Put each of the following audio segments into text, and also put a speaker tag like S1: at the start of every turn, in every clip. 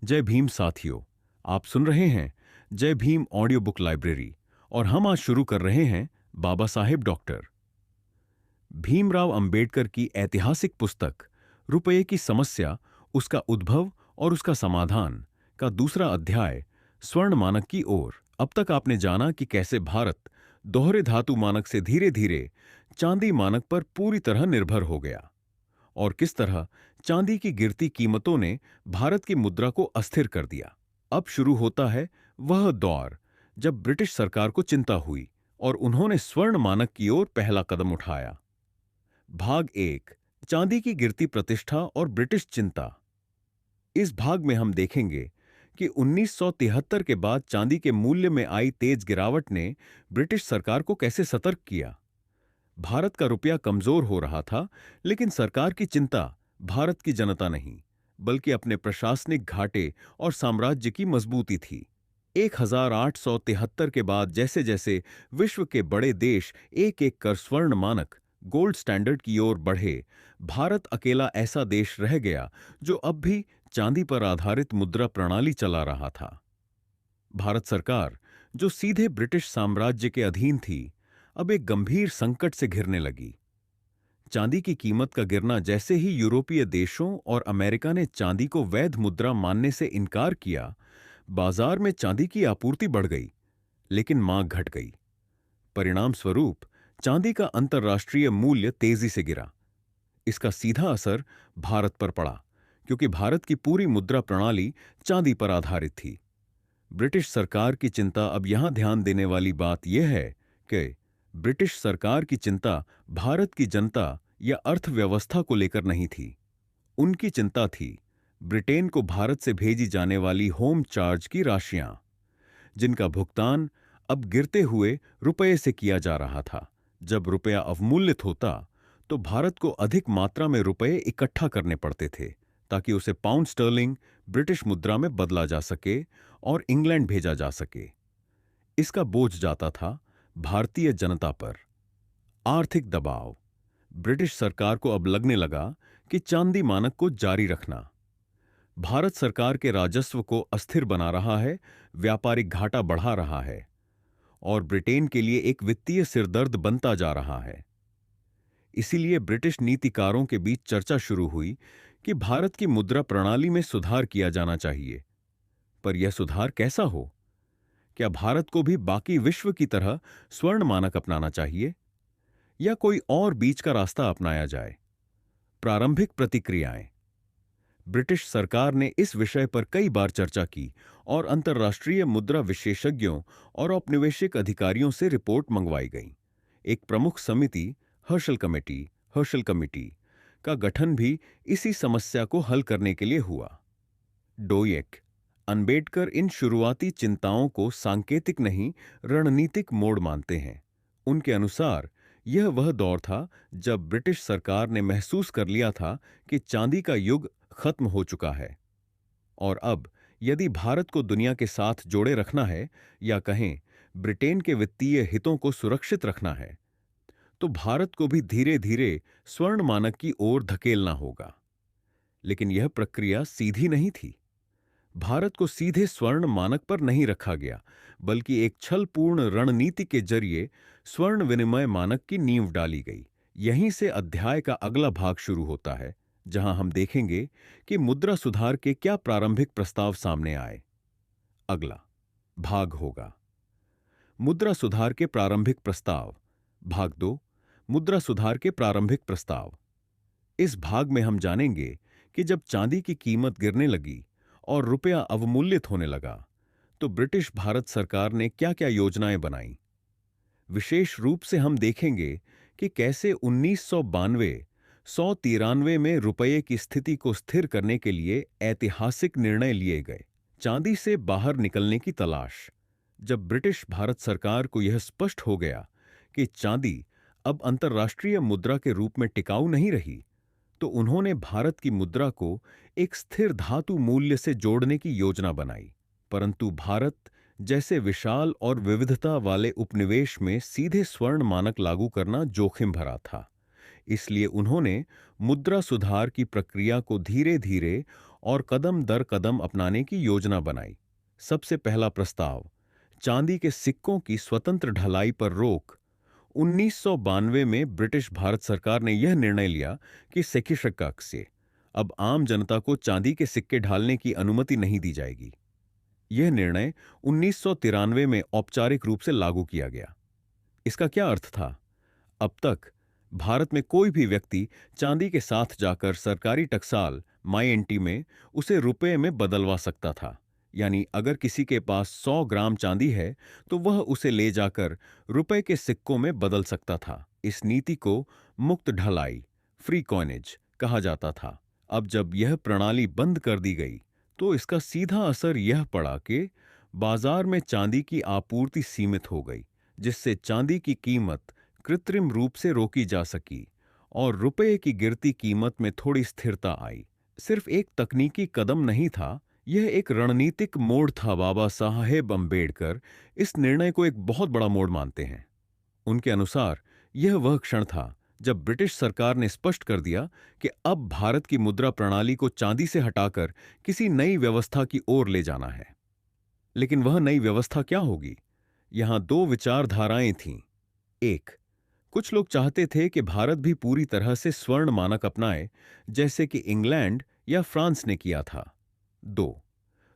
S1: जय भीम साथियों। आप सुन रहे हैं जय भीम ऑडियो बुक लाइब्रेरी और हम आज शुरू कर रहे हैं बाबा साहेब डॉक्टर भीमराव अंबेडकर की ऐतिहासिक पुस्तक रुपये की समस्या, उसका उद्भव और उसका समाधान का दूसरा अध्याय स्वर्ण मानक की ओर। अब तक आपने जाना कि कैसे भारत दोहरे धातु मानक से धीरे धीरे चांदी मानक पर पूरी तरह निर्भर हो गया और किस तरह चांदी की गिरती कीमतों ने भारत की मुद्रा को अस्थिर कर दिया। अब शुरू होता है वह दौर जब ब्रिटिश सरकार को चिंता हुई और उन्होंने स्वर्ण मानक की ओर पहला कदम उठाया। भाग एक, चांदी की गिरती प्रतिष्ठा और ब्रिटिश चिंता। इस भाग में हम देखेंगे कि 1973 के बाद चांदी के मूल्य में आई तेज गिरावट ने ब्रिटिश सरकार को कैसे सतर्क किया। भारत का रुपया कमजोर हो रहा था, लेकिन सरकार की चिंता भारत की जनता नहीं, बल्कि अपने प्रशासनिक घाटे और साम्राज्य की मजबूती थी। 1873 के बाद जैसे जैसे विश्व के बड़े देश एक एक कर स्वर्ण मानक गोल्ड स्टैंडर्ड की ओर बढ़े, भारत अकेला ऐसा देश रह गया जो अब भी चांदी पर आधारित मुद्रा प्रणाली चला रहा था। भारत सरकार, जो सीधे ब्रिटिश साम्राज्य के अधीन थी, अब एक गंभीर संकट से घिरने लगी। चांदी की कीमत का गिरना जैसे ही यूरोपीय देशों और अमेरिका ने चांदी को वैध मुद्रा मानने से इनकार किया, बाजार में चांदी की आपूर्ति बढ़ गई, लेकिन मांग घट गई। परिणाम स्वरूप चांदी का अंतर्राष्ट्रीय मूल्य तेजी से गिरा। इसका सीधा असर भारत पर पड़ा, क्योंकि भारत की पूरी मुद्रा प्रणाली चांदी पर आधारित थी। ब्रिटिश सरकार की चिंता, अब यहां ध्यान देने वाली बात यह है कि ब्रिटिश सरकार की चिंता भारत की जनता या अर्थव्यवस्था को लेकर नहीं थी। उनकी चिंता थी ब्रिटेन को भारत से भेजी जाने वाली होम चार्ज की राशियां, जिनका भुगतान अब गिरते हुए रुपये से किया जा रहा था। जब रुपया अवमूल्यित होता तो भारत को अधिक मात्रा में रुपये इकट्ठा करने पड़ते थे, ताकि उसे पाउंड स्टर्लिंग ब्रिटिश मुद्रा में बदला जा सके और इंग्लैंड भेजा जा सके। इसका बोझ जाता था भारतीय जनता पर। आर्थिक दबाव। ब्रिटिश सरकार को अब लगने लगा कि चांदी मानक को जारी रखना भारत सरकार के राजस्व को अस्थिर बना रहा है, व्यापारिक घाटा बढ़ा रहा है और ब्रिटेन के लिए एक वित्तीय सिरदर्द बनता जा रहा है। इसीलिए ब्रिटिश नीतिकारों के बीच चर्चा शुरू हुई कि भारत की मुद्रा प्रणाली में सुधार किया जाना चाहिए। पर यह सुधार कैसा हो? क्या भारत को भी बाकी विश्व की तरह स्वर्ण मानक अपनाना चाहिए या कोई और बीच का रास्ता अपनाया जाए? प्रारंभिक प्रतिक्रियाएं। ब्रिटिश सरकार ने इस विषय पर कई बार चर्चा की और अंतर्राष्ट्रीय मुद्रा विशेषज्ञों और औपनिवेशिक अधिकारियों से रिपोर्ट मंगवाई गई। एक प्रमुख समिति, हर्शल कमेटी का गठन भी इसी समस्या को हल करने के लिए हुआ। डोयेक, अंबेडकर इन शुरुआती चिंताओं को सांकेतिक नहीं, रणनीतिक मोड़ मानते हैं। उनके अनुसार यह वह दौर था जब ब्रिटिश सरकार ने महसूस कर लिया था कि चांदी का युग खत्म हो चुका है और अब यदि भारत को दुनिया के साथ जोड़े रखना है, या कहें ब्रिटेन के वित्तीय हितों को सुरक्षित रखना है, तो भारत को भी धीरे धीरे स्वर्ण मानक की ओर धकेलना होगा। लेकिन यह प्रक्रिया सीधी नहीं थी। भारत को सीधे स्वर्ण मानक पर नहीं रखा गया, बल्कि एक छलपूर्ण रणनीति के जरिए स्वर्ण विनिमय मानक की नींव डाली गई। यहीं से अध्याय का अगला भाग शुरू होता है, जहां हम देखेंगे कि मुद्रा सुधार के क्या प्रारंभिक प्रस्ताव सामने आए। अगला भाग होगा मुद्रा सुधार के प्रारंभिक प्रस्ताव। भाग 2, मुद्रा सुधार के प्रारंभिक प्रस्ताव। इस भाग में हम जानेंगे कि जब चांदी की कीमत गिरने लगी और रुपया अवमूल्यित होने लगा, तो ब्रिटिश भारत सरकार ने क्या क्या योजनाएं बनाई। विशेष रूप से हम देखेंगे कि कैसे 1992-193 में रुपये की स्थिति को स्थिर करने के लिए ऐतिहासिक निर्णय लिए गए। चांदी से बाहर निकलने की तलाश। जब ब्रिटिश भारत सरकार को यह स्पष्ट हो गया कि चांदी अब अंतर्राष्ट्रीय मुद्रा के रूप में टिकाऊ नहीं रही, तो उन्होंने भारत की मुद्रा को एक स्थिर धातु मूल्य से जोड़ने की योजना बनाई। परंतु भारत जैसे विशाल और विविधता वाले उपनिवेश में सीधे स्वर्ण मानक लागू करना जोखिम भरा था। इसलिए उन्होंने मुद्रा सुधार की प्रक्रिया को धीरे धीरे और कदम दर कदम अपनाने की योजना बनाई। सबसे पहला प्रस्ताव, चांदी के सिक्कों की स्वतंत्र ढलाई पर रोक। 1992 में ब्रिटिश भारत सरकार ने यह निर्णय लिया कि सेखिशकक से अब आम जनता को चांदी के सिक्के ढालने की अनुमति नहीं दी जाएगी। यह निर्णय 1993 में औपचारिक रूप से लागू किया गया। इसका क्या अर्थ था? अब तक भारत में कोई भी व्यक्ति चांदी के साथ जाकर सरकारी टकसाल माई एंटी में उसे रुपए में बदलवा सकता था। यानी अगर किसी के पास 100 ग्राम चांदी है तो वह उसे ले जाकर रुपए के सिक्कों में बदल सकता था। इस नीति को मुक्त ढलाई, फ्री कॉइनेज कहा जाता था। अब जब यह प्रणाली बंद कर दी गई तो इसका सीधा असर यह पड़ा कि बाजार में चांदी की आपूर्ति सीमित हो गई, जिससे चांदी की कीमत कृत्रिम रूप से रोकी जा सकी और रुपये की गिरती कीमत में थोड़ी स्थिरता आई। सिर्फ एक तकनीकी कदम नहीं था, यह एक रणनीतिक मोड़ था। बाबा साहेब अम्बेडकर इस निर्णय को एक बहुत बड़ा मोड़ मानते हैं। उनके अनुसार यह वह क्षण था जब ब्रिटिश सरकार ने स्पष्ट कर दिया कि अब भारत की मुद्रा प्रणाली को चांदी से हटाकर किसी नई व्यवस्था की ओर ले जाना है। लेकिन वह नई व्यवस्था क्या होगी? यहां दो विचारधाराएं थीं। एक, कुछ लोग चाहते थे कि भारत भी पूरी तरह से स्वर्ण मानक अपनाए, जैसे कि इंग्लैंड या फ्रांस ने किया था। दो,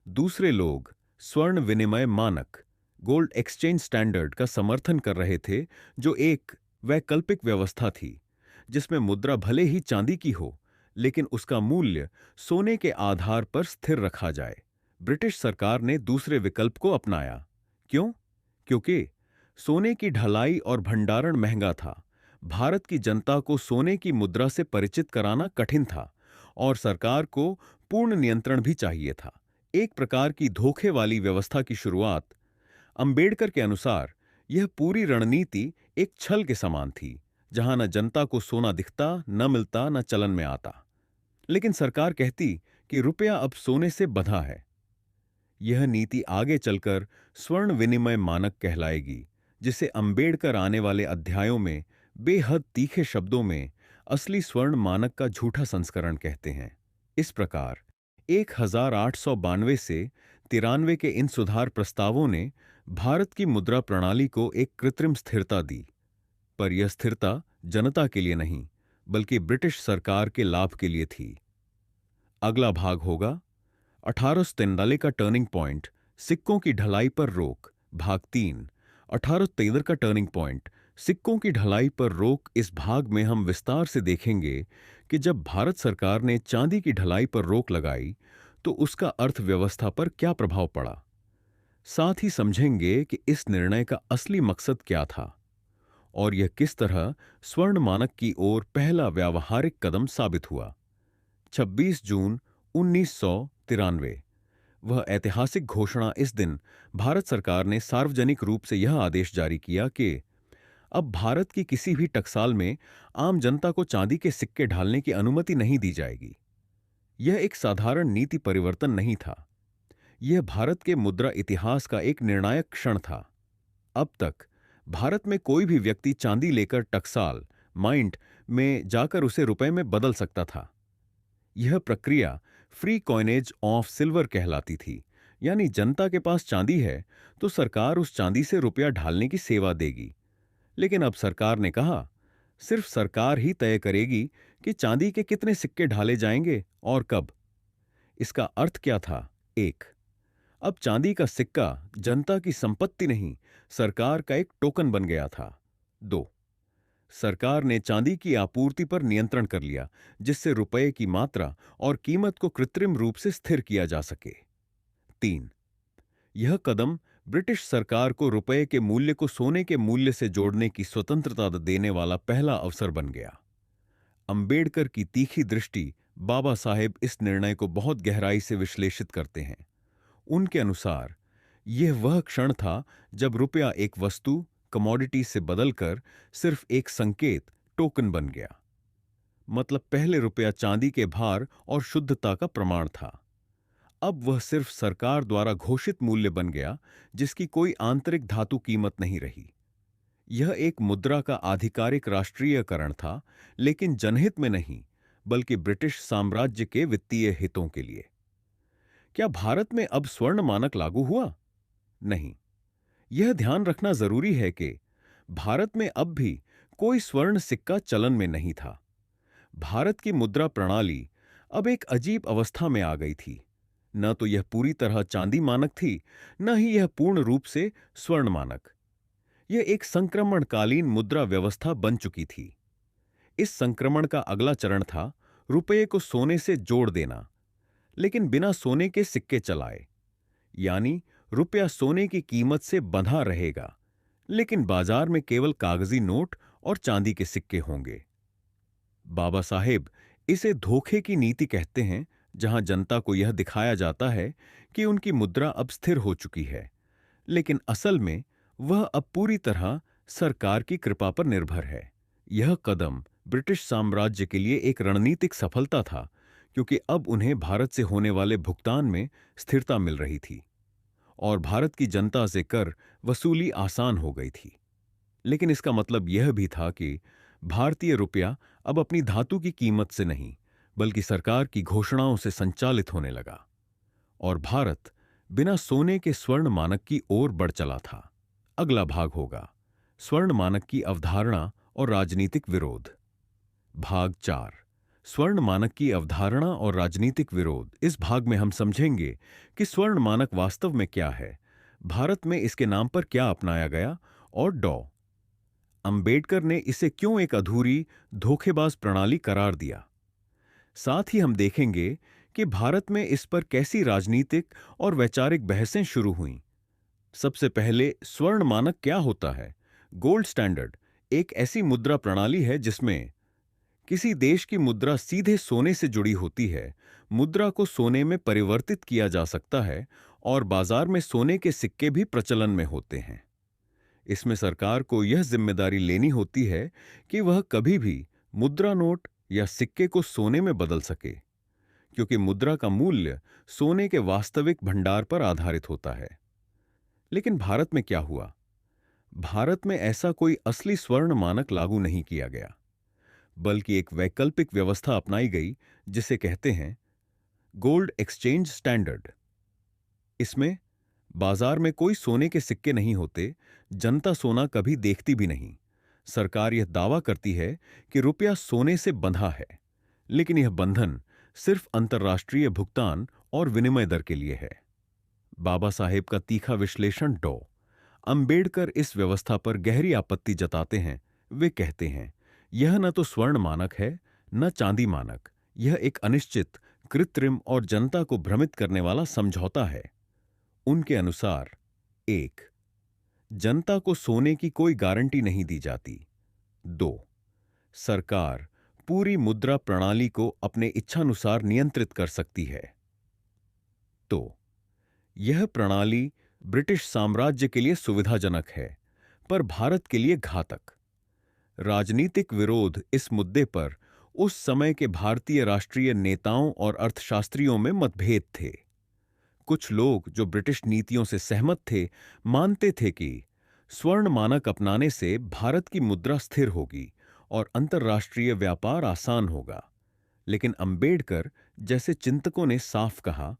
S1: दूसरे लोग स्वर्ण विनिमय मानक, गोल्ड एक्सचेंज स्टैंडर्ड का समर्थन कर रहे थे, जो एक वैकल्पिक व्यवस्था थी जिसमें मुद्रा भले ही चांदी की हो, लेकिन उसका मूल्य सोने के आधार पर स्थिर रखा जाए। ब्रिटिश सरकार ने दूसरे विकल्प को अपनाया। क्यों? क्योंकि सोने की ढलाई और भंडारण महंगा था। भारत की जनता को सोने की मुद्रा से परिचित कराना कठिन था और सरकार को पूर्ण नियंत्रण भी चाहिए था। एक प्रकार की धोखे वाली व्यवस्था की शुरुआत। अंबेडकर के अनुसार यह पूरी रणनीति एक छल के समान थी, जहां न जनता को सोना दिखता, न मिलता, न चलन में आता। लेकिन सरकार कहती कि रुपया अब सोने से बंधा है। यह नीति आगे चलकर स्वर्ण विनिमय मानक कहलाएगी, जिसे अंबेडकर आने वाले अध्यायों में बेहद तीखे शब्दों में असली स्वर्ण मानक का झूठा संस्करण कहते हैं। इस प्रकार 1892 से 93 के इन सुधार प्रस्तावों ने भारत की मुद्रा प्रणाली को एक कृत्रिम स्थिरता दी। पर यह स्थिरता जनता के लिए नहीं, बल्कि ब्रिटिश सरकार के लाभ के लिए थी। अगला भाग होगा 1893 का टर्निंग पॉइंट, सिक्कों की ढलाई पर रोक, भाग 3। 1873 का टर्निंग पॉइंट, सिक्कों की ढलाई पर रोक। इस भाग में हम विस्तार से देखेंगे कि जब भारत सरकार ने चांदी की ढलाई पर रोक लगाई तो उसका अर्थव्यवस्था पर क्या प्रभाव पड़ा। साथ ही समझेंगे कि इस निर्णय का असली मकसद क्या था और यह किस तरह स्वर्ण मानक की ओर पहला व्यावहारिक कदम साबित हुआ। 26 जून 1993, वह ऐतिहासिक घोषणा। इस दिन भारत सरकार ने सार्वजनिक रूप से यह आदेश जारी किया कि अब भारत की किसी भी टकसाल में आम जनता को चांदी के सिक्के ढालने की अनुमति नहीं दी जाएगी। यह एक साधारण नीति परिवर्तन नहीं था, यह भारत के मुद्रा इतिहास का एक निर्णायक क्षण था। अब तक भारत में कोई भी व्यक्ति चांदी लेकर टकसाल माइंट में जाकर उसे रुपए में बदल सकता था। यह प्रक्रिया फ्री कॉइनेज ऑफ सिल्वर कहलाती थी, यानी जनता के पास चांदी है तो सरकार उस चांदी से रुपया ढालने की सेवा देगी। लेकिन अब सरकार ने कहा, सिर्फ सरकार ही तय करेगी कि चांदी के कितने सिक्के ढाले जाएंगे और कब। इसका अर्थ क्या था? एक, अब चांदी का सिक्का जनता की संपत्ति नहीं, सरकार का एक टोकन बन गया था। दो, सरकार ने चांदी की आपूर्ति पर नियंत्रण कर लिया, जिससे रुपये की मात्रा और कीमत को कृत्रिम रूप से स्थिर किया जा सके। तीन, यह कदम ब्रिटिश सरकार को रुपये के मूल्य को सोने के मूल्य से जोड़ने की स्वतंत्रता देने वाला पहला अवसर बन गया। अंबेडकर की तीखी दृष्टि। बाबा साहेब इस निर्णय को बहुत गहराई से विश्लेषित करते हैं। उनके अनुसार यह वह क्षण था जब रुपया एक वस्तु, कमोडिटी से बदलकर सिर्फ एक संकेत, टोकन बन गया। मतलब पहले रुपया चांदी के भार और शुद्धता का प्रमाण था। अब वह सिर्फ सरकार द्वारा घोषित मूल्य बन गया, जिसकी कोई आंतरिक धातु कीमत नहीं रही। यह एक मुद्रा का आधिकारिक राष्ट्रीयकरण था, लेकिन जनहित में नहीं, बल्कि ब्रिटिश साम्राज्य के वित्तीय हितों के लिए। क्या भारत में अब स्वर्ण मानक लागू हुआ? नहीं। यह ध्यान रखना जरूरी है कि भारत में अब भी कोई स्वर्ण सिक्का चलन में नहीं था। भारत की मुद्रा प्रणाली अब एक अजीब अवस्था में आ गई थी। न तो यह पूरी तरह चांदी मानक थी, न ही यह पूर्ण रूप से स्वर्ण मानक। यह एक संक्रमणकालीन मुद्रा व्यवस्था बन चुकी थी। इस संक्रमण का अगला चरण था रुपये को सोने से जोड़ देना, लेकिन बिना सोने के सिक्के चलाए। यानी रुपया सोने की कीमत से बंधा रहेगा, लेकिन बाजार में केवल कागजी नोट और चांदी के सिक्के होंगे। बाबा साहेब इसे धोखे की नीति कहते हैं, जहां जनता को यह दिखाया जाता है कि उनकी मुद्रा अब स्थिर हो चुकी है, लेकिन असल में वह अब पूरी तरह सरकार की कृपा पर निर्भर है। यह कदम ब्रिटिश साम्राज्य के लिए एक रणनीतिक सफलता था, क्योंकि अब उन्हें भारत से होने वाले भुगतान में स्थिरता मिल रही थी और भारत की जनता से कर वसूली आसान हो गई थी। लेकिन इसका मतलब यह भी था कि भारतीय रुपया अब अपनी धातु की कीमत से नहीं, बल्कि सरकार की घोषणाओं से संचालित होने लगा और भारत बिना सोने के स्वर्ण मानक की ओर बढ़ चला था। अगला भाग होगा स्वर्ण मानक की अवधारणा और राजनीतिक विरोध। भाग 4, स्वर्ण मानक की अवधारणा और राजनीतिक विरोध। इस भाग में हम समझेंगे कि स्वर्ण मानक वास्तव में क्या है, भारत में इसके नाम पर क्या अपनाया गया और अंबेडकर ने इसे क्यों एक अधूरी, धोखेबाज प्रणाली करार दिया। साथ ही हम देखेंगे कि भारत में इस पर कैसी राजनीतिक और वैचारिक बहसें शुरू हुईं। सबसे पहले, स्वर्ण मानक क्या होता है? गोल्ड स्टैंडर्ड एक ऐसी मुद्रा प्रणाली है जिसमें किसी देश की मुद्रा सीधे सोने से जुड़ी होती है। मुद्रा को सोने में परिवर्तित किया जा सकता है और बाजार में सोने के सिक्के भी प्रचलन में होते हैं। इसमें सरकार को यह जिम्मेदारी लेनी होती है कि वह कभी भी मुद्रा नोट या सिक्के को सोने में बदल सके, क्योंकि मुद्रा का मूल्य सोने के वास्तविक भंडार पर आधारित होता है। लेकिन भारत में क्या हुआ? भारत में ऐसा कोई असली स्वर्ण मानक लागू नहीं किया गया, बल्कि एक वैकल्पिक व्यवस्था अपनाई गई जिसे कहते हैं गोल्ड एक्सचेंज स्टैंडर्ड। इसमें बाजार में कोई सोने के सिक्के नहीं होते, जनता सोना कभी देखती भी नहीं। सरकार यह दावा करती है कि रुपया सोने से बंधा है, लेकिन यह बंधन सिर्फ अंतर्राष्ट्रीय भुगतान और विनिमय दर के लिए है। बाबा साहेब का तीखा विश्लेषण। अंबेडकर इस व्यवस्था पर गहरी आपत्ति जताते हैं। वे कहते हैं, यह न तो स्वर्ण मानक है, न चांदी मानक। यह एक अनिश्चित, कृत्रिम और जनता को भ्रमित करने वाला समझौता है। उनके अनुसार, 1, जनता को सोने की कोई गारंटी नहीं दी जाती। 2, सरकार पूरी मुद्रा प्रणाली को अपने इच्छानुसार नियंत्रित कर सकती है। तो यह प्रणाली ब्रिटिश साम्राज्य के लिए सुविधाजनक है, पर भारत के लिए घातक। राजनीतिक विरोध। इस मुद्दे पर उस समय के भारतीय राष्ट्रीय नेताओं और अर्थशास्त्रियों में मतभेद थे। कुछ लोग जो ब्रिटिश नीतियों से सहमत थे, मानते थे कि स्वर्ण मानक अपनाने से भारत की मुद्रा स्थिर होगी और अंतर्राष्ट्रीय व्यापार आसान होगा। लेकिन अंबेडकर जैसे चिंतकों ने साफ कहा,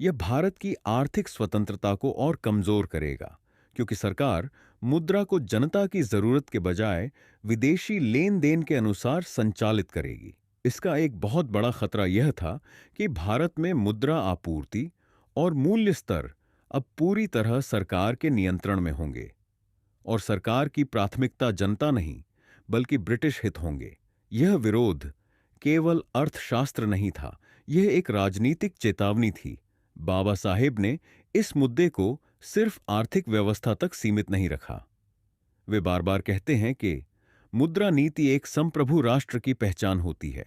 S1: यह भारत की आर्थिक स्वतंत्रता को और कमजोर करेगा, क्योंकि सरकार मुद्रा को जनता की जरूरत के बजाय विदेशी लेन देन के अनुसार संचालित करेगी। इसका एक बहुत बड़ा खतरा यह था कि भारत में मुद्रा आपूर्ति और मूल्य स्तर अब पूरी तरह सरकार के नियंत्रण में होंगे और सरकार की प्राथमिकता जनता नहीं, बल्कि ब्रिटिश हित होंगे। यह विरोध केवल अर्थशास्त्र नहीं था, यह एक राजनीतिक चेतावनी थी। बाबा साहेब ने इस मुद्दे को सिर्फ आर्थिक व्यवस्था तक सीमित नहीं रखा। वे बार बार कहते हैं कि मुद्रा नीति एक संप्रभु राष्ट्र की पहचान होती है।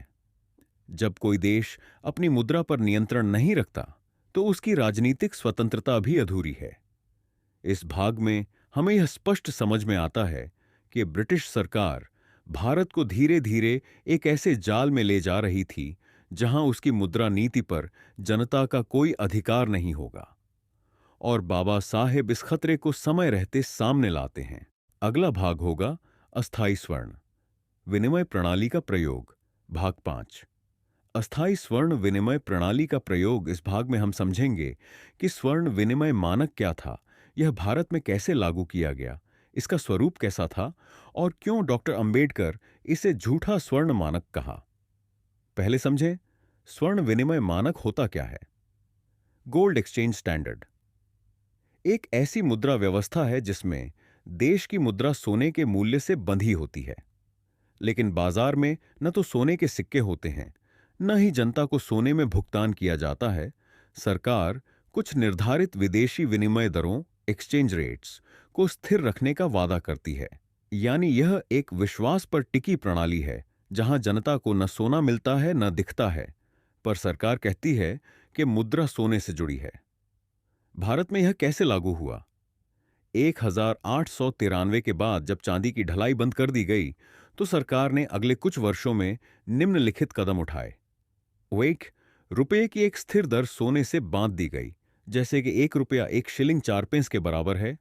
S1: जब कोई देश अपनी मुद्रा पर नियंत्रण नहीं रखता, तो उसकी राजनीतिक स्वतंत्रता भी अधूरी है। इस भाग में हमें यह स्पष्ट समझ में आता है कि ब्रिटिश सरकार भारत को धीरे धीरे एक ऐसे जाल में ले जा रही थी जहां उसकी मुद्रा नीति पर जनता का कोई अधिकार नहीं होगा, और बाबा साहेब इस खतरे को समय रहते सामने लाते हैं। अगला भाग होगा अस्थायी स्वर्ण विनिमय प्रणाली का प्रयोग। भाग 5, अस्थायी स्वर्ण विनिमय प्रणाली का प्रयोग इस भाग में हम समझेंगे कि स्वर्ण विनिमय मानक क्या था, यह भारत में कैसे लागू किया गया, इसका स्वरूप कैसा था और क्यों डॉक्टर अंबेडकर इसे झूठा स्वर्ण मानक कहा। पहले समझें, स्वर्ण विनिमय मानक होता क्या है। गोल्ड एक्सचेंज स्टैंडर्ड एक ऐसी मुद्रा व्यवस्था है जिसमें देश की मुद्रा सोने के मूल्य से बंधी होती है, लेकिन बाजार में न तो सोने के सिक्के होते हैं, न ही जनता को सोने में भुगतान किया जाता है। सरकार कुछ निर्धारित विदेशी विनिमय दरों, एक्सचेंज रेट्स, को स्थिर रखने का वादा करती है। यानी यह एक विश्वास पर टिकी प्रणाली है, जहां जनता को न सोना मिलता है न दिखता है, पर सरकार कहती है कि मुद्रा सोने से जुड़ी है। भारत में यह कैसे लागू हुआ? 1893 के बाद जब चांदी की ढलाई बंद कर दी गई, तो सरकार ने अगले कुछ वर्षों में निम्नलिखित कदम उठाए। एक, रुपये की एक स्थिर दर सोने से बांध दी गई, जैसे कि 1 रुपया 1 शिलिंग 4 पैसे के बराबर है।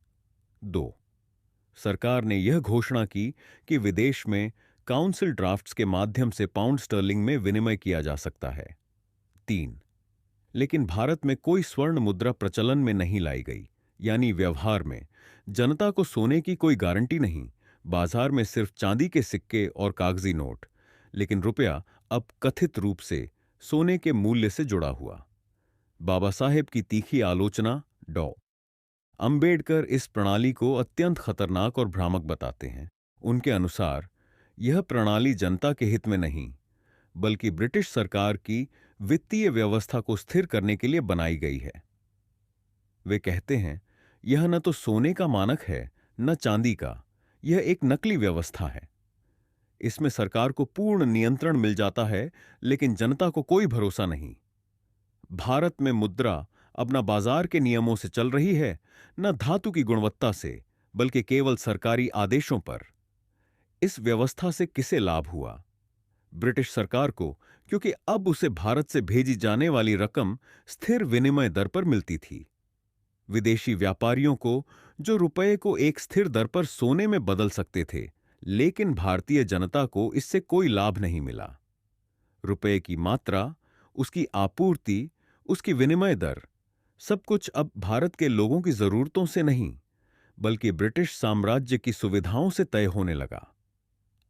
S1: 2, सरकार ने यह घोषणा की कि विदेश में काउंसिल ड्राफ्ट्स के माध्यम से पाउंड स्टर्लिंग में विनिमय किया जा सकता है। 3, लेकिन भारत में कोई स्वर्ण मुद्रा प्रचलन में नहीं लाई गई, यानी व्यवहार में जनता को सोने की कोई गारंटी नहीं। बाजार में सिर्फ चांदी के सिक्के और कागजी नोट, लेकिन रुपया अब कथित रूप से सोने के मूल्य से जुड़ा हुआ। बाबा साहेब की तीखी आलोचना। डॉ अंबेडकर इस प्रणाली को अत्यंत खतरनाक और भ्रामक बताते हैं। उनके अनुसार यह प्रणाली जनता के हित में नहीं, बल्कि ब्रिटिश सरकार की वित्तीय व्यवस्था को स्थिर करने के लिए बनाई गई है। वे कहते हैं, यह न तो सोने का मानक है न चांदी का, यह एक नकली व्यवस्था है। इसमें सरकार को पूर्ण नियंत्रण मिल जाता है, लेकिन जनता को कोई भरोसा नहीं। भारत में मुद्रा अब न बाजार के नियमों से चल रही है, न धातु की गुणवत्ता से, बल्कि केवल सरकारी आदेशों पर। इस व्यवस्था से किसे लाभ हुआ? ब्रिटिश सरकार को, क्योंकि अब उसे भारत से भेजी जाने वाली रकम स्थिर विनिमय दर पर मिलती थी। विदेशी व्यापारियों को, जो रुपये को एक स्थिर दर पर सोने में बदल सकते थे, लेकिन भारतीय जनता को इससे कोई लाभ नहीं मिला। रुपये की मात्रा, उसकी आपूर्ति, उसकी विनिमय दर, सब कुछ अब भारत के लोगों की जरूरतों से नहीं, बल्कि ब्रिटिश साम्राज्य की सुविधाओं से तय होने लगा।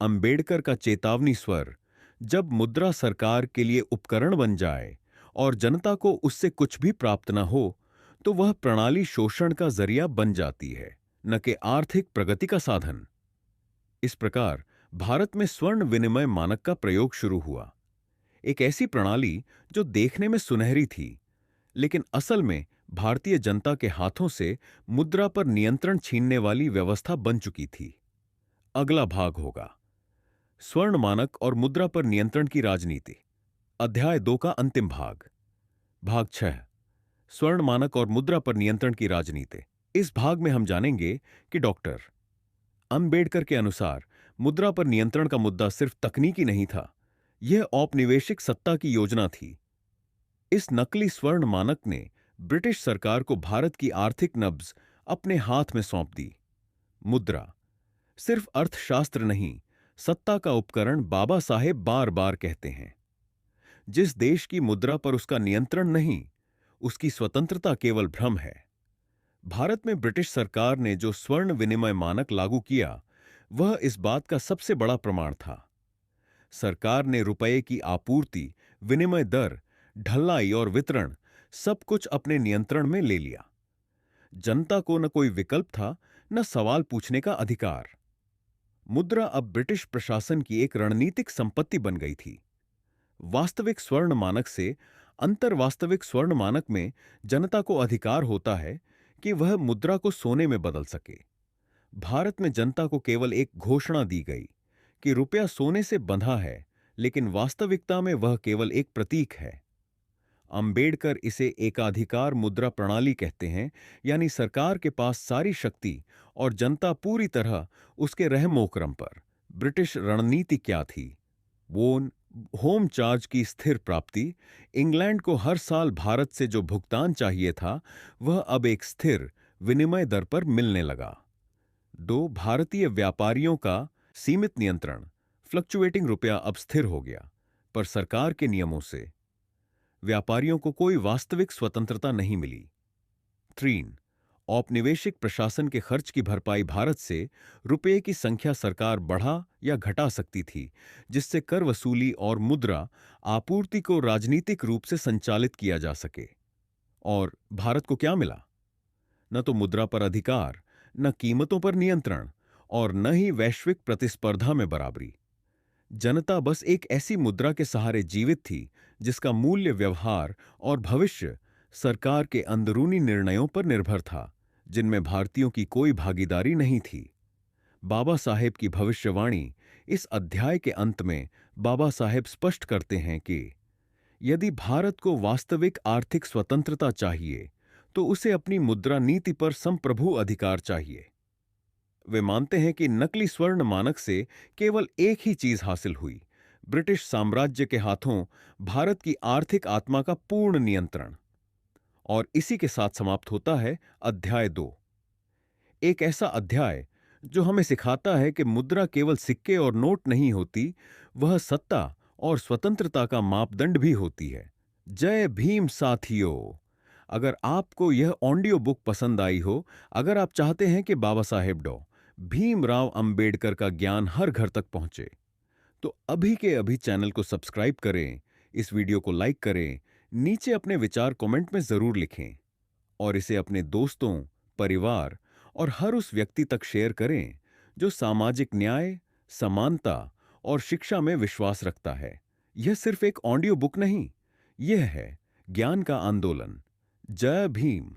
S1: अंबेडकर का चेतावनी स्वर, जब मुद्रा सरकार के लिए उपकरण बन जाए और जनता को उससे कुछ भी प्राप्त न हो, तो वह प्रणाली शोषण का जरिया बन जाती है, न कि आर्थिक प्रगति का साधन। इस प्रकार भारत में स्वर्ण विनिमय मानक का प्रयोग शुरू हुआ। एक ऐसी प्रणाली जो देखने में सुनहरी थी, लेकिन असल में भारतीय जनता के हाथों से मुद्रा पर नियंत्रण छीनने वाली व्यवस्था बन चुकी थी। अगला भाग होगा स्वर्ण मानक और मुद्रा पर नियंत्रण की राजनीति। अध्याय 2 का अंतिम भाग। भाग 6, स्वर्ण मानक और मुद्रा पर नियंत्रण की राजनीति। इस भाग में हम जानेंगे कि डॉक्टर अंबेडकर के अनुसार मुद्रा पर नियंत्रण का मुद्दा सिर्फ तकनीकी नहीं था, यह औपनिवेशिक सत्ता की योजना थी। इस नकली स्वर्ण मानक ने ब्रिटिश सरकार को भारत की आर्थिक नब्ज अपने हाथ में सौंप दी। मुद्रा सिर्फ अर्थशास्त्र नहीं, सत्ता का उपकरण बाबा साहेब बार बार कहते हैं। जिस देश की मुद्रा पर उसका नियंत्रण नहीं, उसकी स्वतंत्रता केवल भ्रम है। भारत में ब्रिटिश सरकार ने जो स्वर्ण विनिमय मानक लागू किया, वह इस बात का सबसे बड़ा प्रमाण था। सरकार ने रुपये की आपूर्ति, विनिमय दर, ढलाई और वितरण सब कुछ अपने नियंत्रण में ले लिया। जनता को न कोई विकल्प था, न सवाल पूछने का अधिकार। मुद्रा अब ब्रिटिश प्रशासन की एक रणनीतिक संपत्ति बन गई थी। वास्तविक स्वर्ण मानक से अंतर वास्तविक स्वर्ण मानक में जनता को अधिकार होता है कि वह मुद्रा को सोने में बदल सके। भारत में जनता को केवल एक घोषणा दी गई कि रुपया सोने से बंधा है, लेकिन वास्तविकता में वह केवल एक प्रतीक है। अंबेडकर इसे एकाधिकार मुद्रा प्रणाली कहते हैं, यानी सरकार के पास सारी शक्ति और जनता पूरी तरह उसके रहमोकरम पर। ब्रिटिश रणनीति क्या थी? वोन होम चार्ज की स्थिर प्राप्ति। इंग्लैंड को हर साल भारत से जो भुगतान चाहिए था, वह अब एक स्थिर विनिमय दर पर मिलने लगा। 2, भारतीय व्यापारियों का सीमित नियंत्रण। फ्लक्चुएटिंग रुपया अब स्थिर हो गया। पर सरकार के नियमों से व्यापारियों को कोई वास्तविक स्वतंत्रता नहीं मिली। 3. औपनिवेशिक प्रशासन के खर्च की भरपाई भारत से रुपये की संख्या सरकार बढ़ा या घटा सकती थी, जिससे कर वसूली और मुद्रा आपूर्ति को राजनीतिक रूप से संचालित किया जा सके। और भारत को क्या मिला? न तो मुद्रा पर अधिकार, न कीमतों पर नियंत्रण और न ही वैश्विक प्रतिस्पर्धा में बराबरी। जनता बस एक ऐसी मुद्रा के सहारे जीवित थी जिसका मूल्य व्यवहार और भविष्य सरकार के अंदरूनी निर्णयों पर निर्भर था, जिनमें भारतीयों की कोई भागीदारी नहीं थी। बाबा साहेब की भविष्यवाणी। इस अध्याय के अंत में बाबा साहेब स्पष्ट करते हैं कि यदि भारत को वास्तविक आर्थिक स्वतंत्रता चाहिए तो उसे अपनी मुद्रा नीति पर संप्रभु अधिकार चाहिए। वे मानते हैं कि नकली स्वर्ण मानक से केवल एक ही चीज हासिल हुई, ब्रिटिश साम्राज्य के हाथों भारत की आर्थिक आत्मा का पूर्ण नियंत्रण। और इसी के साथ समाप्त होता है अध्याय 2। एक ऐसा अध्याय जो हमें सिखाता है कि मुद्रा केवल सिक्के और नोट नहीं होती, वह सत्ता और स्वतंत्रता का मापदंड भी होती है। जय भीम साथियों। अगर आपको यह ऑडियो बुक पसंद आई हो, अगर आप चाहते हैं कि बाबा साहेब डॉ भीमराव अंबेडकर का ज्ञान हर घर तक पहुंचे, तो अभी के अभी चैनल को सब्सक्राइब करें, इस वीडियो को लाइक करें, नीचे अपने विचार कमेंट में जरूर लिखें और इसे अपने दोस्तों, परिवार और हर उस व्यक्ति तक शेयर करें जो सामाजिक न्याय, समानता और शिक्षा में विश्वास रखता है। यह सिर्फ एक ऑडियो बुक नहीं, यह है ज्ञान का आंदोलन। जय भीम।